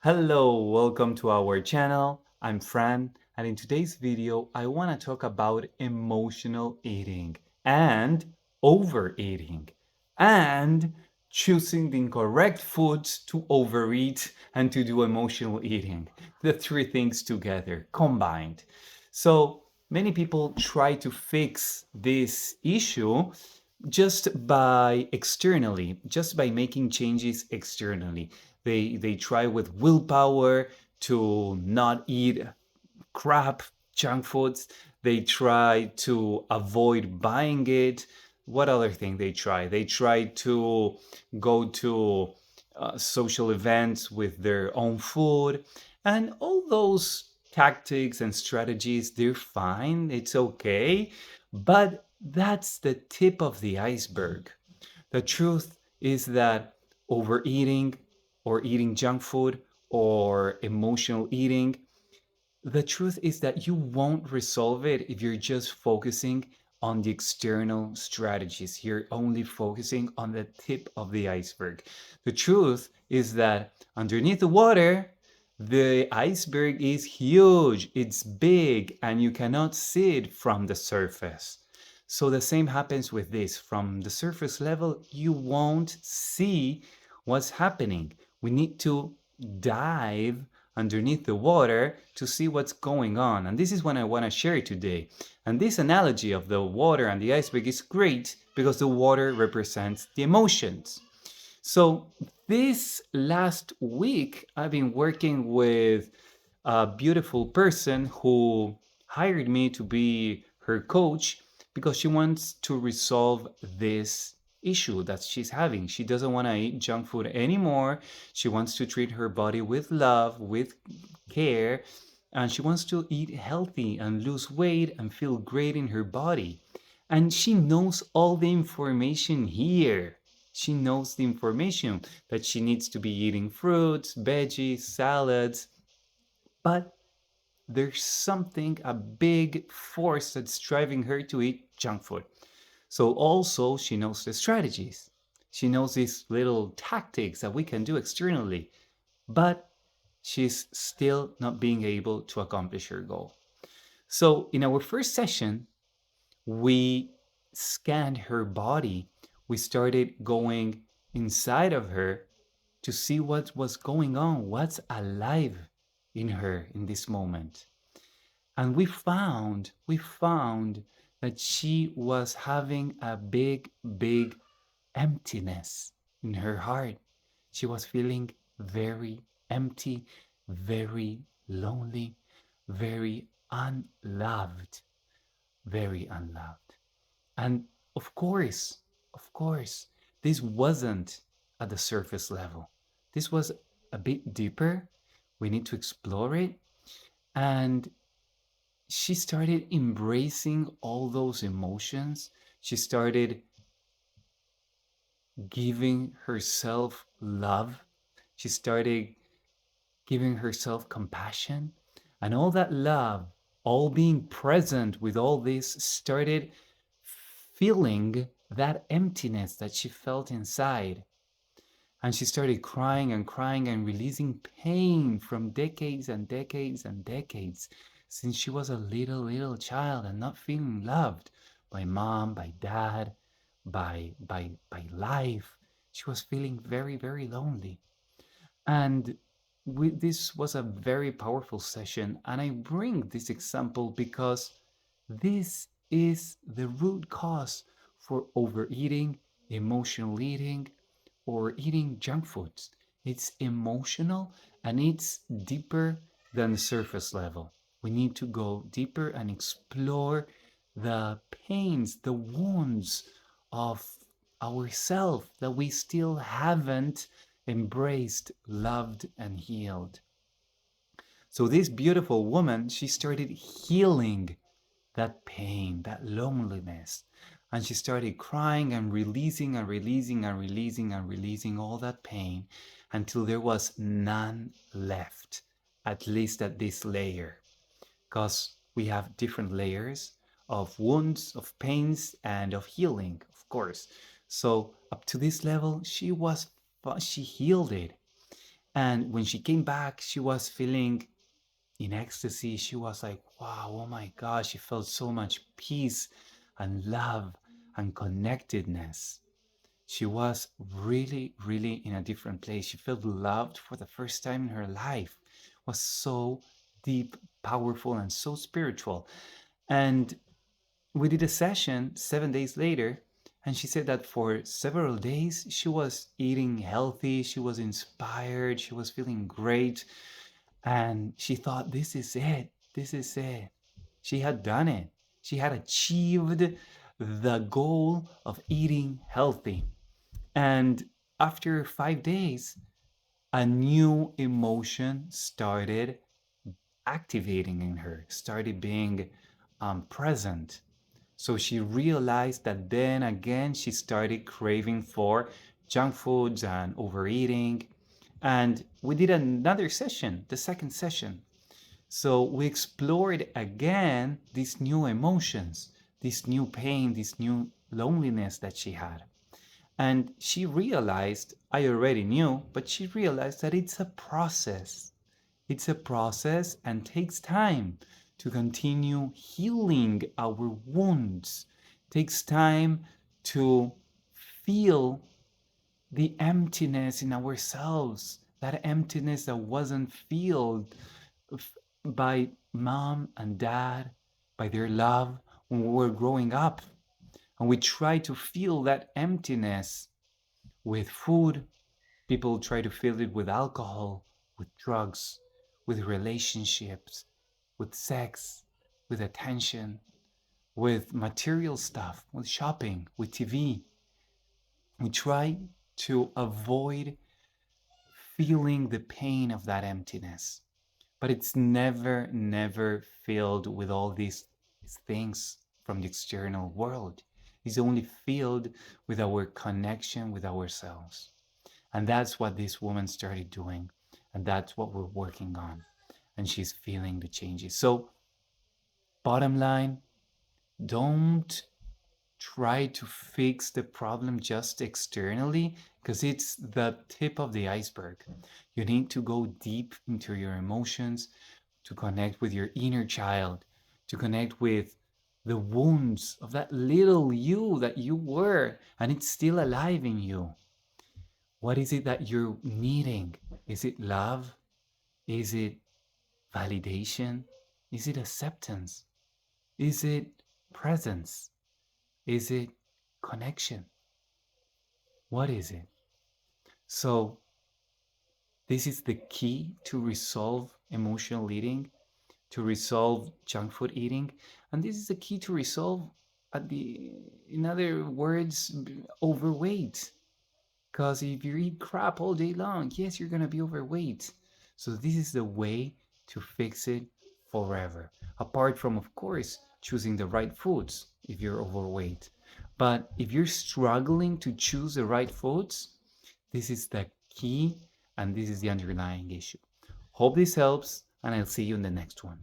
Hello, welcome to our channel. I'm Fran, and in today's video, I want to talk about emotional eating and overeating and choosing the incorrect foods to overeat and to do emotional eating. The three things together, combined. So many people try to fix this issue just by making changes externally. They try with willpower to not eat crap junk foods. They try to avoid buying it. What other thing they try? They try to go to social events with their own food, and all those tactics and strategies, they're fine, it's okay, but that's the tip of the iceberg. The truth is that overeating or eating junk food or emotional eating, the truth is that you won't resolve it if you're just focusing on the external strategies. You're only focusing on the tip of the iceberg. The truth is that underneath the water, the iceberg is huge, it's big, and you cannot see it from the surface. So the same happens with this. From the surface level, you won't see what's happening. We need to dive underneath the water to see what's going on. And this is what I want to share today. And this analogy of the water and the iceberg is great because the water represents the emotions. So this last week, I've been working with a beautiful person who hired me to be her coach because she wants to resolve this issue that she's having. She doesn't want to eat junk food anymore. She wants to treat her body with love, with care, and she wants to eat healthy and lose weight and feel great in her body. And she knows all the information here. She knows the information that she needs to be eating fruits, veggies, salads, but there's something, a big force that's driving her to eat junk food. So also she knows the strategies. She knows these little tactics that we can do externally, but she's still not being able to accomplish her goal. So in our first session, we scanned her body. We started going inside of her to see what was going on, what's alive in her in this moment. And we found that she was having a big emptiness in her heart. She was feeling very empty, very lonely, very unloved, very unloved. And of course, this wasn't at the surface level. This was a bit deeper. We need to explore it. And she started embracing all those emotions. She started giving herself love. She started giving herself compassion. And all that love, all being present with all this, started feeling that emptiness that she felt inside. And she started crying and crying and releasing pain from decades and decades and decades since she was a little child and not feeling loved by mom, by dad, by life. She was feeling very lonely. And this was a very powerful session. And I bring this example because this is the root cause for overeating, emotional eating, or eating junk foods. It's emotional and it's deeper than the surface level. We need to go deeper and explore the pains, the wounds of ourselves that we still haven't embraced, loved, and healed. So this beautiful woman, she started healing that pain, that loneliness. And she started crying and releasing and releasing and releasing and releasing all that pain until there was none left, at least at this layer. Because we have different layers of wounds, of pains, and of healing, of course. So up to this level, she healed it. And when she came back, she was feeling in ecstasy. She was like, wow, oh my gosh, she felt so much peace and love and connectedness. She was really, really in a different place. She felt loved for the first time in her life. It was so deep, powerful, and so spiritual. And we did a session 7 days later, and she said that for several days she was eating healthy, she was inspired, she was feeling great, and she thought, this is it, this is it. She had done it. She had achieved the goal of eating healthy. And after 5 days, a new emotion started activating in her, started being present. So she realized that then again she started craving for junk foods and overeating. And we did another session, the second session. So we explored again these new emotions, this new pain, this new loneliness that she had. And she realized, I already knew, but she realized that it's a process. It's a process and takes time to continue healing our wounds. Takes time to feel the emptiness in ourselves, that emptiness that wasn't filled by mom and dad, by their love when we were growing up. And we try to fill that emptiness with food. People try to fill it with alcohol, with drugs, with relationships, with sex, with attention, with material stuff, with shopping, with TV. We try to avoid feeling the pain of that emptiness. But it's never, never filled with all these things from the external world. It's only filled with our connection with ourselves. And that's what this woman started doing. And that's what we're working on. And she's feeling the changes. So, bottom line, don't try to fix the problem just externally because it's the tip of the iceberg. You need to go deep into your emotions to connect with your inner child, to connect with the wounds of that little you that you were and it's still alive in you. What is it that you're needing? Is it love? Is it validation? Is it acceptance? Is it presence? Is it connection? What is it? So, this is the key to resolve emotional eating, to resolve junk food eating, and this is the key to resolve, in other words, overweight. Because if you eat crap all day long, yes, you're gonna be overweight. So this is the way to fix it forever. Apart from, of course, choosing the right foods if you're overweight. But if you're struggling to choose the right foods, this is the key and this is the underlying issue. Hope this helps, and I'll see you in the next one.